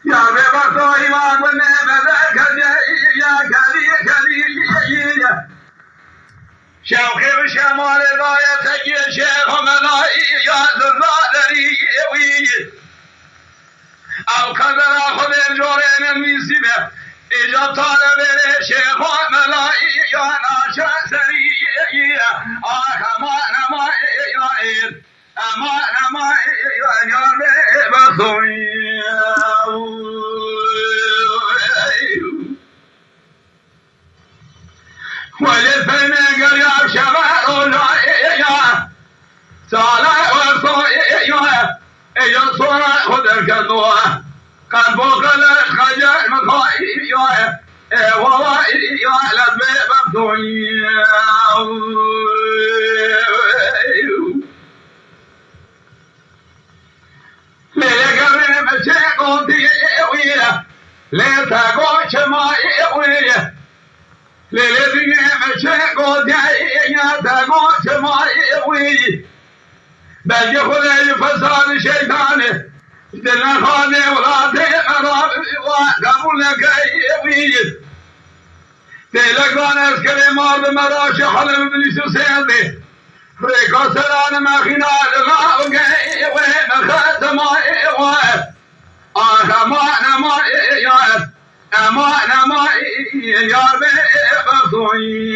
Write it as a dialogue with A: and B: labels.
A: یا به بخوای ما بنه بدر یا کلی شوقی و شمال دایت شیخ و ملایی یا زرادری وی او قدر خود جورین میسیبه ایجا طالب شیخ و ملایی یا ناشا سری اما یا بخوی ولفن قريب شباب ولايا صالح وصويا صورة خدر كدوة قلب وقلق خجل مخايا ووايا لبي مفتويا ليلة قبل مشيقون ديوية ليلة تقوى شمايوية ليلة مشيقون ديوية تقوى شمايوية بل يخلي فساد شيطانه دلنا خاني ولاده مرابي وقبول نكيوية تيلك وانا اسكري مارد مراش حلم بليسو سيدي ريكو سران ما خنال غاوكي وين خاتم امان ما يا بي بطوي